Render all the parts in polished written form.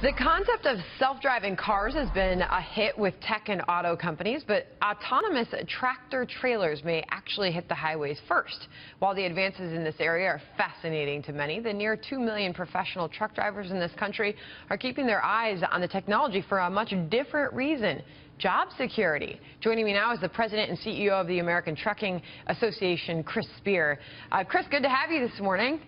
The concept of self-driving cars has been a hit with tech and auto companies, but autonomous tractor trailers may actually hit the highways first. While the advances in this area are fascinating to many, the near 2 million professional truck drivers in this country are keeping their eyes on the technology for a much different reason: job security. Joining me now is the president and CEO of the American Trucking Association, Chris Spear. Chris, good to have you this morning.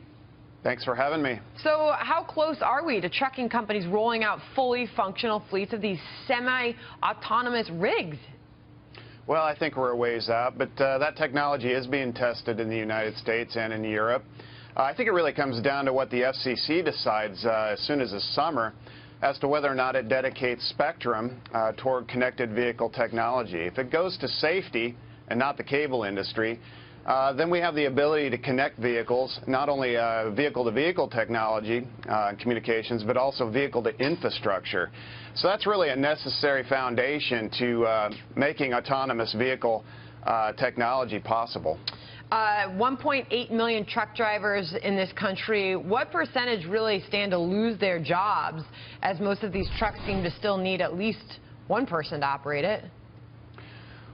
Thanks for having me. So how close are we to trucking companies rolling out fully functional fleets of these semi-autonomous rigs? Well, I think we're a ways out, but that technology is being tested in the United States and in Europe. I think it really comes down to what the FCC decides as soon as this summer as to whether or not it dedicates spectrum toward connected vehicle technology. If it goes to safety and not the cable industry, then we have the ability to connect vehicles, not only vehicle-to-vehicle technology communications, but also vehicle-to-infrastructure. So that's really a necessary foundation to making autonomous vehicle technology possible. 1.8 million truck drivers in this country. What percentage really stand to lose their jobs, as most of these trucks seem to still need at least one person to operate it?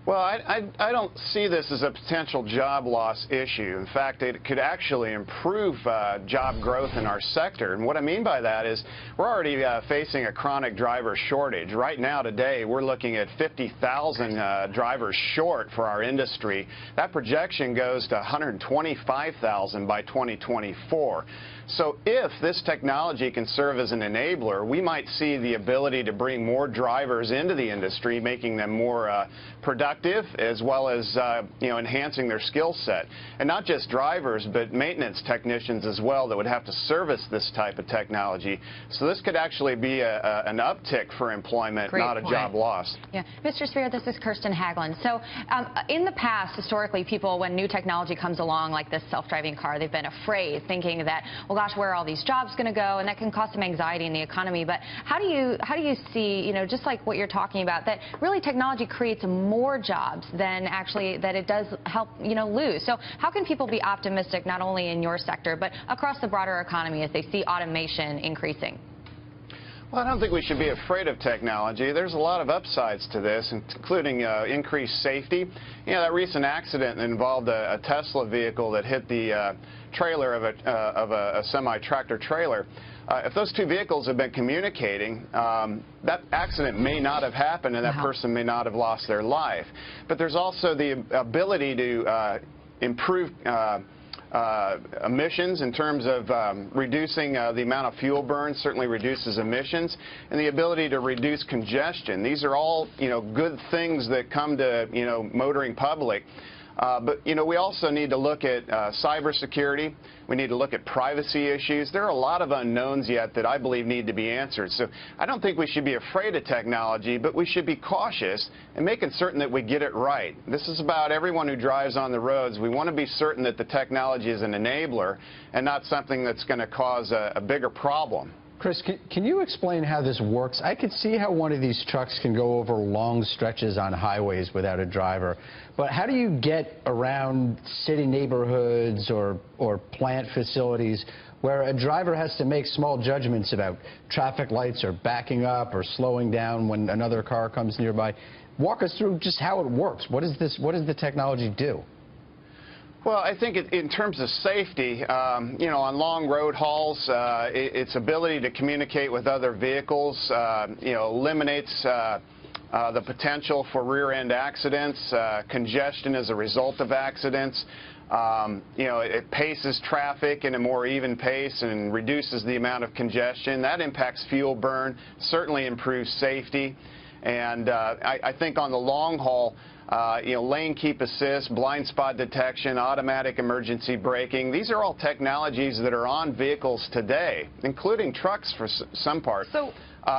Well, I don't see this as a potential job loss issue. In fact, it could actually improve job growth in our sector. And what I mean by that is we're already facing a chronic driver shortage. Right now, today, we're looking at 50,000 drivers short for our industry. That projection goes to 125,000 by 2024. So if this technology can serve as an enabler, we might see the ability to bring more drivers into the industry, making them more productive, as well as enhancing their skill set. And not just drivers, but maintenance technicians as well that would have to service this type of technology. So this could actually be an uptick for employment, not a job loss. Yeah, Mr. Spear, this is Kirsten Haglund. So in the past, historically, people, when new technology comes along like this self-driving car, they've been afraid, thinking that, well, gosh, where are all these jobs going to go? And that can cause some anxiety in the economy. But how do you see, just like what you're talking about, that really technology creates more jobs than actually that it does help, lose? So how can people be optimistic not only in your sector, but across the broader economy as they see automation increasing? Well, I don't think we should be afraid of technology. There's a lot of upsides to this, including increased safety. That recent accident involved a Tesla vehicle that hit the trailer of a semi-tractor trailer. If those two vehicles had been communicating, that accident may not have happened and that person may not have lost their life. But there's also the ability to improve emissions in terms of reducing the amount of fuel burn, certainly reduces emissions, and the ability to reduce congestion. These are all good things that come to motoring public. But we also need to look at cybersecurity. We need to look at privacy issues. There are a lot of unknowns yet that I believe need to be answered. So I don't think we should be afraid of technology, but we should be cautious and making certain that we get it right. This is about everyone who drives on the roads. We want to be certain that the technology is an enabler and not something that's going to cause a bigger problem. Chris, can you explain how this works? I could see how one of these trucks can go over long stretches on highways without a driver, but how do you get around city neighborhoods or plant facilities where a driver has to make small judgments about traffic lights or backing up or slowing down when another car comes nearby? Walk us through just how it works. What does the technology do? Well, I think in terms of safety, on long road hauls, its ability to communicate with other vehicles, eliminates the potential for rear-end accidents, congestion as a result of accidents. It paces traffic in a more even pace and reduces the amount of congestion. That impacts fuel burn, certainly improves safety. And I think on the long haul, lane keep assist, blind spot detection, automatic emergency braking. These are all technologies that are on vehicles today, including trucks for some part. So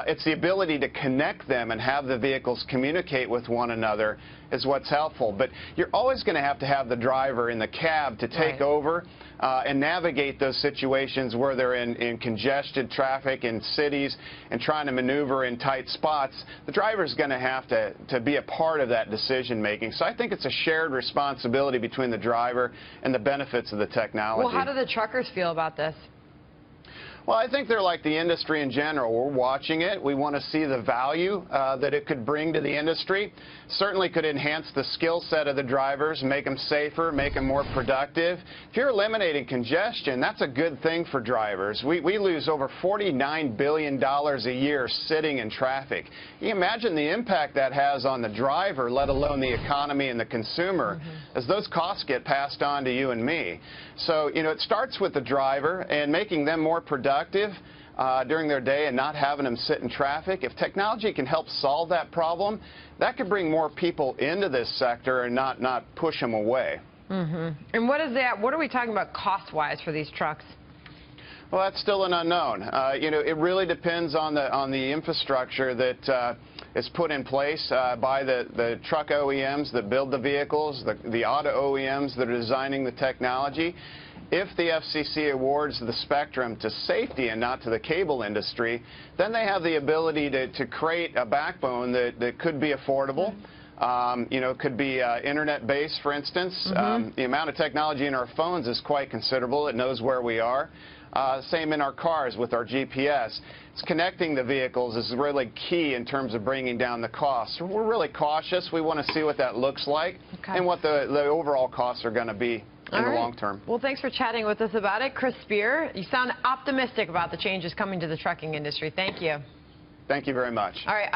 it's the ability to connect them and have the vehicles communicate with one another is what's helpful. But you're always going to have the driver in the cab to take over and navigate those situations where they're in congested traffic in cities and trying to maneuver in tight spots. The driver's going to have to be a part of that decision making. So I think it's a shared responsibility between the driver and the benefits of the technology. Well, how do the truckers feel about this? Well, I think they're like the industry in general. We're watching it. We want to see the value that it could bring to the industry. Certainly could enhance the skill set of the drivers, make them safer, make them more productive. If you're eliminating congestion, that's a good thing for drivers. We lose over $49 billion a year sitting in traffic. You imagine the impact that has on the driver, let alone the economy and the consumer, as those costs get passed on to you and me. So, you know, it starts with the driver and making them more productive during their day and not having them sit in traffic. If technology can help solve that problem, that could bring more people into this sector and not push them away. And what are we talking about cost-wise for these trucks? Well, that's still an unknown. You know, it really depends on the infrastructure that is put in place by the truck OEMs that build the vehicles, the auto OEMs that are designing the technology. If the FCC awards the spectrum to safety and not to the cable industry, then they have the ability to create a backbone that could be affordable. You know, could be internet-based, for instance. The amount of technology in our phones is quite considerable. It knows where we are. Same in our cars with our GPS. It's connecting the vehicles is really key in terms of bringing down the costs. So we're really cautious. We want to see what that looks like and what the overall costs are going to be in the long term. Well, thanks for chatting with us about it. Chris Spear, you sound optimistic about the changes coming to the trucking industry. Thank you. Thank you very much. All right.